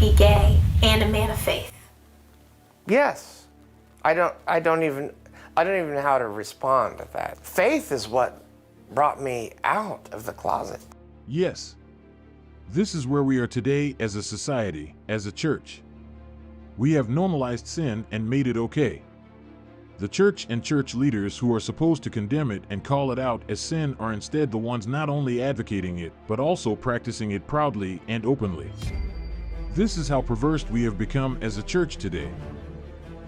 be gay and a man of faith? Yes. I don't even know how to respond to that. Faith is what brought me out of the closet. Yes. This is where we are today as a society, as a church. We have normalized sin and made it okay. The church and church leaders who are supposed to condemn it and call it out as sin are instead the ones not only advocating it, but also practicing it proudly and openly. This is how perverse we have become as a church today.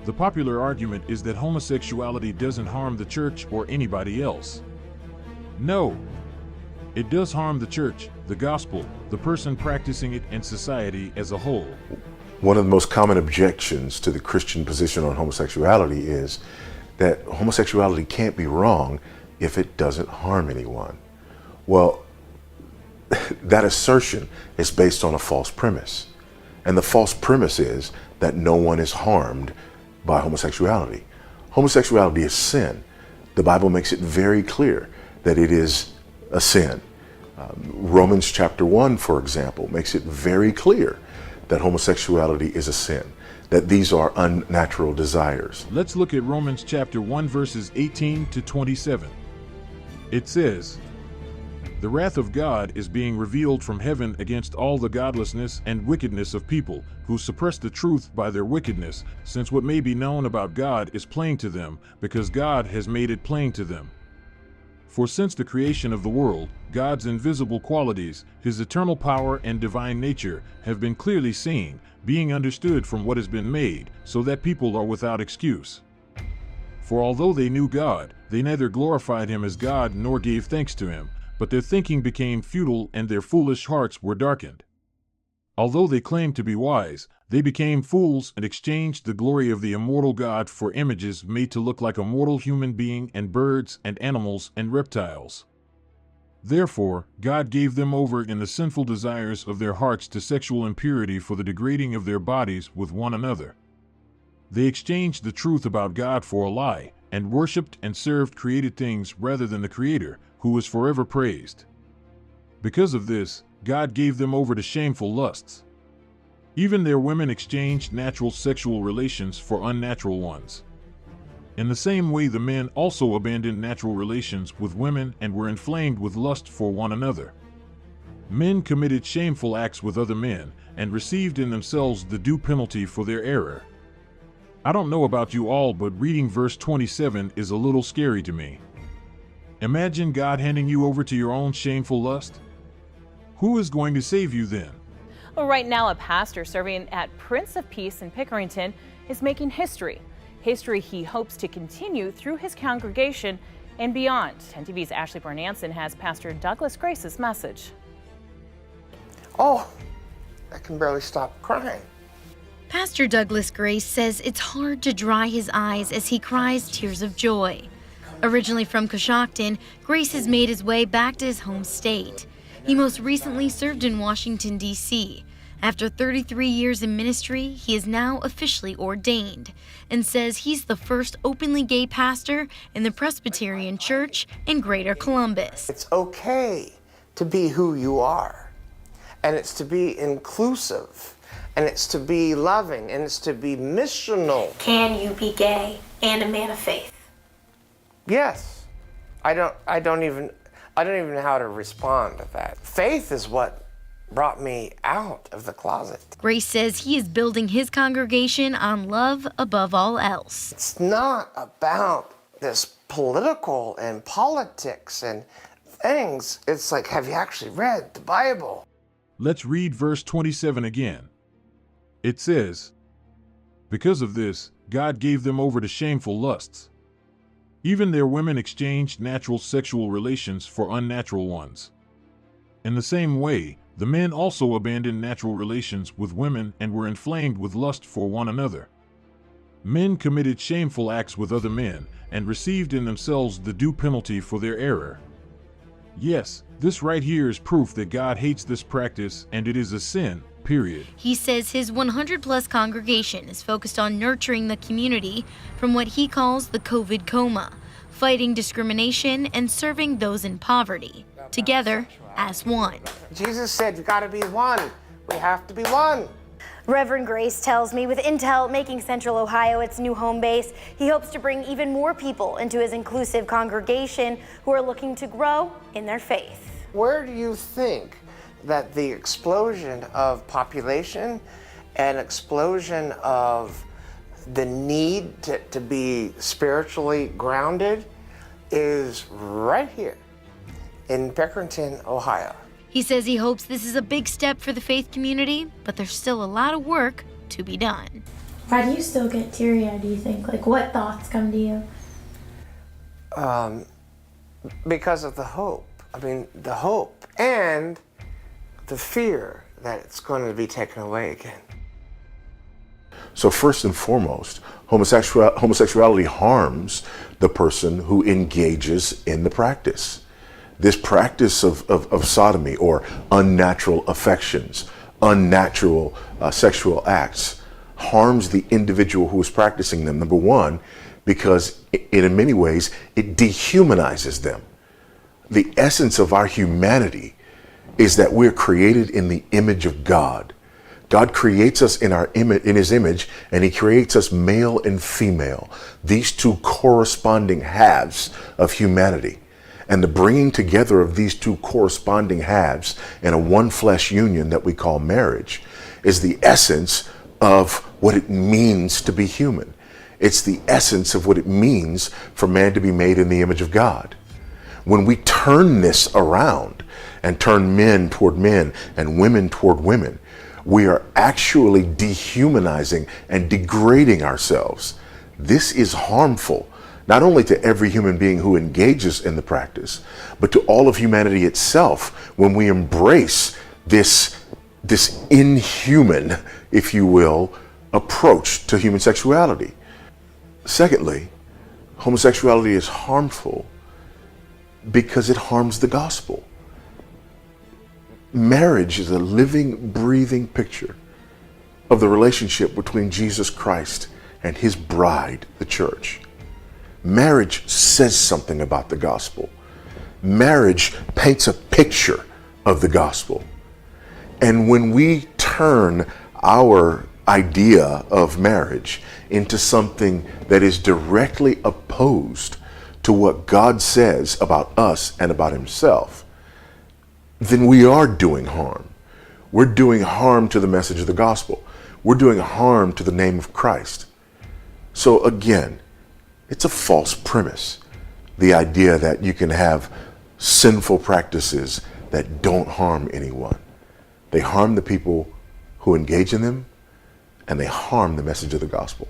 The popular argument is that homosexuality doesn't harm the church or anybody else. No. It does harm the church, the gospel, the person practicing it, and society as a whole. One of the most common objections to the Christian position on homosexuality is that homosexuality can't be wrong if it doesn't harm anyone. Well, that assertion is based on a false premise. And the false premise is that no one is harmed by homosexuality. Homosexuality is sin. The Bible makes it very clear that it is a sin. Romans chapter 1, for example, makes it very clear that homosexuality is a sin, that these are unnatural desires. Let's look at Romans chapter 1 verses 18 to 27. It says, "The wrath of God is being revealed from heaven against all the godlessness and wickedness of people who suppress the truth by their wickedness, since what may be known about God is plain to them, because God has made it plain to them. For since the creation of the world, God's invisible qualities, his eternal power and divine nature, have been clearly seen, being understood from what has been made, so that people are without excuse. For although they knew God, they neither glorified him as God nor gave thanks to him, but their thinking became futile and their foolish hearts were darkened. Although they claimed to be wise, they became fools and exchanged the glory of the immortal God for images made to look like a mortal human being and birds and animals and reptiles. Therefore, God gave them over in the sinful desires of their hearts to sexual impurity for the degrading of their bodies with one another. They exchanged the truth about God for a lie, and worshipped and served created things rather than the Creator, who is forever praised. Because of this, God gave them over to shameful lusts. Even their women exchanged natural sexual relations for unnatural ones. In the same way, the men also abandoned natural relations with women and were inflamed with lust for one another. Men committed shameful acts with other men and received in themselves the due penalty for their error. I don't know about you all, but reading verse 27 is a little scary to me. Imagine God handing you over to your own shameful lust. Who is going to save you then? Well, right now, a pastor serving at Prince of Peace in Pickerington is making history. History he hopes to continue through his congregation and beyond. 10 TV's Ashley Barnanson has Pastor Douglas Grace's message. Oh, I can barely stop crying. Pastor Douglas Grace says it's hard to dry his eyes as he cries tears of joy. Originally from Coshocton, Grace has made his way back to his home state. He most recently served in Washington, D.C. After 33 years in ministry, he is now officially ordained and says he's the first openly gay pastor in the Presbyterian Church in Greater Columbus. It's okay to be who you are, and it's to be inclusive, and it's to be loving, and it's to be missional. Can you be gay and a man of faith? Yes. I don't even know how to respond to that. Faith is what brought me out of the closet. Grace says he is building his congregation on love above all else. It's not about this political and politics and things. It's like, have you actually read the Bible? Let's read verse 27 again. It says, "Because of this, God gave them over to shameful lusts. Even their women exchanged natural sexual relations for unnatural ones. In the same way, the men also abandoned natural relations with women and were inflamed with lust for one another. Men committed shameful acts with other men and received in themselves the due penalty for their error." Yes, this right here is proof that God hates this practice and it is a sin, period. He says his 100-plus congregation is focused on nurturing the community from what he calls the COVID coma, fighting discrimination and serving those in poverty, together as one. Jesus said, you gotta be one. We have to be one. Reverend Grace tells me with Intel making Central Ohio its new home base, he hopes to bring even more people into his inclusive congregation who are looking to grow in their faith. Where do you think that the explosion of population and explosion of the need to be spiritually grounded is? Right here in Pickerington, Ohio. He says he hopes this is a big step for the faith community, but there's still a lot of work to be done. Why do you still get teary-eyed, do you think? Like, what thoughts come to you? Because of the hope. I mean, the hope and the fear that it's going to be taken away again. So first and foremost, homosexuality harms the person who engages in the practice. This practice of sodomy or unnatural affections, unnatural sexual acts, harms the individual who is practicing them. Number one, because in many ways, it dehumanizes them. The essence of our humanity is that we're created in the image of God. God creates us in his image, and he creates us male and female, these two corresponding halves of humanity. And the bringing together of these two corresponding halves in a one flesh union that we call marriage is the essence of what it means to be human. It's the essence of what it means for man to be made in the image of God. When we turn this around and turn men toward men and women toward women, we are actually dehumanizing and degrading ourselves. This is harmful, not only to every human being who engages in the practice, but to all of humanity itself when we embrace this inhuman, if you will, approach to human sexuality. Secondly, homosexuality is harmful because it harms the gospel. Marriage is a living, breathing picture of the relationship between Jesus Christ and his bride, the church. Marriage says something about the gospel. Marriage paints a picture of the gospel. And when we turn our idea of marriage into something that is directly opposed to what God says about us and about himself, then we are doing harm. We're doing harm to the message of the gospel. We're doing harm to the name of Christ. So again, it's a false premise. The idea that you can have sinful practices that don't harm anyone. They harm the people who engage in them, and they harm the message of the gospel.